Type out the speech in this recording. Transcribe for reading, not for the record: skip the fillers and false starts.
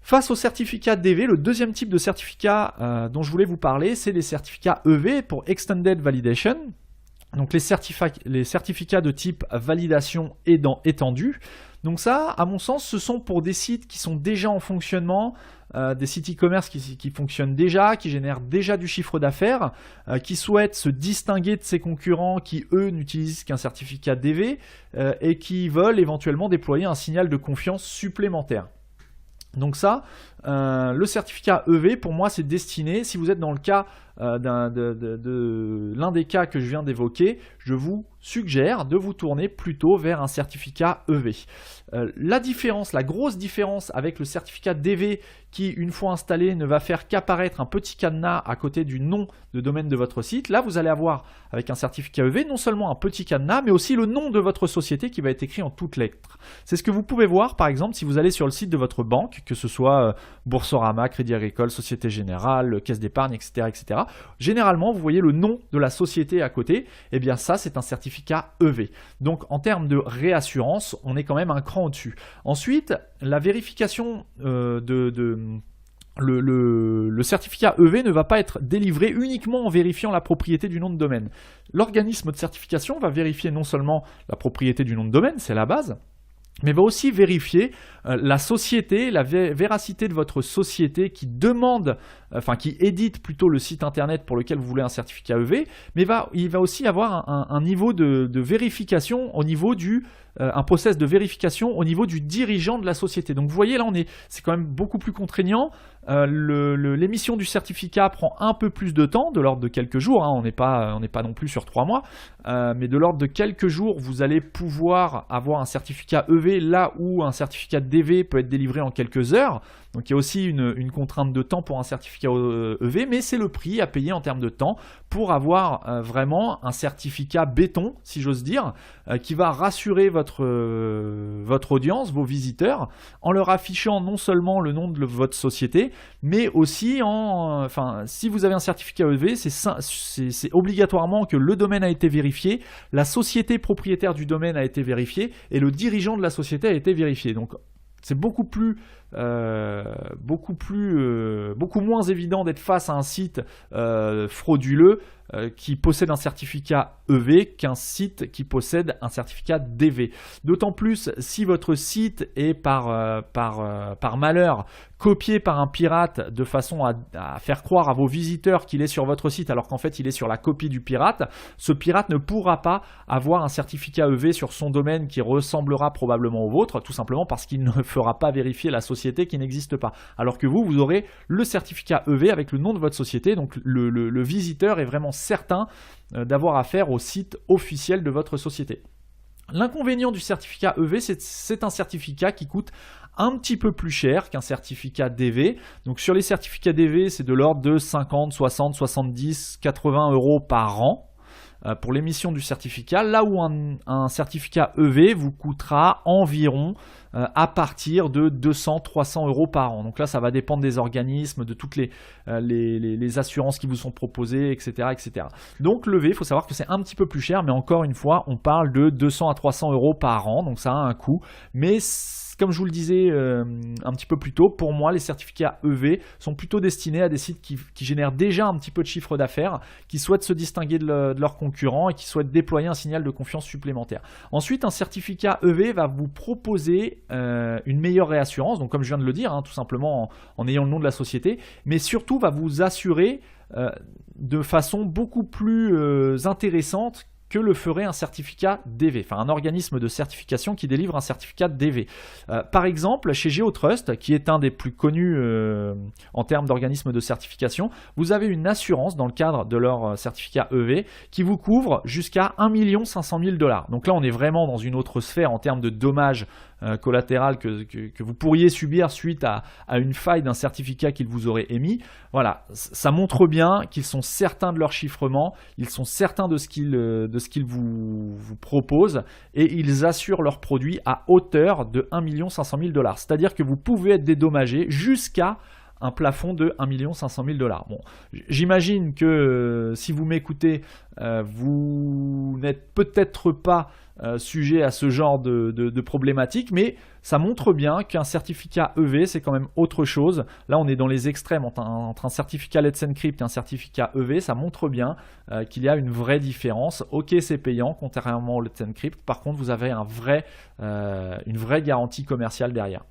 Face au certificat DV, le deuxième type de certificat dont je voulais vous parler, c'est les certificats EV pour Extended Validation. Donc les certificats de type validation étendue. Donc ça, à mon sens, ce sont pour des sites qui sont déjà en fonctionnement, des sites e-commerce qui fonctionnent déjà, qui génèrent déjà du chiffre d'affaires, qui souhaitent se distinguer de ses concurrents qui, eux, n'utilisent qu'un certificat DV et qui veulent éventuellement déployer un signal de confiance supplémentaire. Donc ça, le certificat EV, pour moi, c'est destiné, si vous êtes dans le cas l'un des cas que je viens d'évoquer, je vous suggère de vous tourner plutôt vers un certificat EV. La grosse différence avec le certificat DV qui, une fois installé, ne va faire qu'apparaître un petit cadenas à côté du nom de domaine de votre site, là vous allez avoir avec un certificat EV non seulement un petit cadenas, mais aussi le nom de votre société qui va être écrit en toutes lettres. C'est ce que vous pouvez voir par exemple si vous allez sur le site de votre banque, que ce soit Boursorama, Crédit Agricole, Société Générale, Caisse d'épargne, etc., etc. Généralement, vous voyez le nom de la société à côté, et bien ça c'est un certificat EV. Donc en termes de réassurance, on est quand même un cran au-dessus. Ensuite, la vérification le certificat EV ne va pas être délivré uniquement en vérifiant la propriété du nom de domaine. L'organisme de certification va vérifier non seulement la propriété du nom de domaine, c'est la base, mais va aussi vérifier la société, la véracité de votre société qui qui édite plutôt le site internet pour lequel vous voulez un certificat EV, mais il va aussi avoir un niveau de vérification au niveau un process de vérification au niveau du dirigeant de la société. Donc vous voyez là, c'est quand même beaucoup plus contraignant. L'émission du certificat prend un peu plus de temps, de l'ordre de quelques jours, on n'est pas non plus sur 3 mois, mais de l'ordre de quelques jours, vous allez pouvoir avoir un certificat EV là où un certificat DV peut être délivré en quelques heures. Donc il y a aussi une contrainte de temps pour un certificat EV, mais c'est le prix à payer en termes de temps pour avoir vraiment un certificat béton, si j'ose dire, qui va rassurer votre audience, vos visiteurs, en leur affichant non seulement le nom de votre société, mais aussi si vous avez un certificat EV, c'est obligatoirement que le domaine a été vérifié, la société propriétaire du domaine a été vérifiée et le dirigeant de la société a été vérifié. Donc c'est beaucoup moins évident d'être face à un site frauduleux qui possède un certificat EV qu'un site qui possède un certificat DV. D'autant plus si votre site est par malheur copié par un pirate de façon à faire croire à vos visiteurs qu'il est sur votre site alors qu'en fait il est sur la copie du pirate. Ce pirate ne pourra pas avoir un certificat EV sur son domaine qui ressemblera probablement au vôtre, tout simplement parce qu'il ne fera pas vérifier la société qui n'existe pas. Alors que vous aurez le certificat EV avec le nom de votre société, donc le visiteur est vraiment certain d'avoir affaire au site officiel de votre société. L'inconvénient du certificat EV, c'est un certificat qui coûte un petit peu plus cher qu'un certificat DV. Donc sur les certificats DV, c'est de l'ordre de 50, 60, 70, 80 € par an pour l'émission du certificat, là où un certificat EV vous coûtera environ à partir de 200-300 € par an. Donc là, ça va dépendre des organismes, de toutes les assurances qui vous sont proposées, etc., etc. Donc le V, il faut savoir que c'est un petit peu plus cher, mais encore une fois, on parle de 200 à 300 € par an, donc ça a un coût. Mais comme je vous le disais un petit peu plus tôt, pour moi, les certificats EV sont plutôt destinés à des sites qui génèrent déjà un petit peu de chiffre d'affaires, qui souhaitent se distinguer de leurs concurrents et qui souhaitent déployer un signal de confiance supplémentaire. Ensuite, un certificat EV va vous proposer une meilleure réassurance, donc comme je viens de le dire, tout simplement en ayant le nom de la société, mais surtout va vous assurer de façon beaucoup plus intéressante que le ferait un certificat DV, enfin un organisme de certification qui délivre un certificat DV. Par exemple, chez GeoTrust, qui est un des plus connus en termes d'organismes de certification, vous avez une assurance dans le cadre de leur certificat EV qui vous couvre jusqu'à 1 500 000 $. Donc là, on est vraiment dans une autre sphère en termes de dommages collatéraux que vous pourriez subir suite à une faille d'un certificat qu'ils vous auraient émis. Voilà, ça montre bien qu'ils sont certains de leur chiffrement, ils sont certains de ce qu'ils vous proposent et ils assurent leurs produits à hauteur de 1 500 000 $. C'est-à-dire que vous pouvez être dédommagé jusqu'à un plafond de 1 500 000 $. Bon, j'imagine que si vous m'écoutez, vous n'êtes peut-être pas sujet à ce genre de problématique, mais ça montre bien qu'un certificat EV, c'est quand même autre chose. Là, on est dans les extrêmes entre un certificat Let's Encrypt et un certificat EV. Ça montre bien qu'il y a une vraie différence. Ok, c'est payant, contrairement au Let's Encrypt. Par contre, vous avez une vraie garantie commerciale derrière.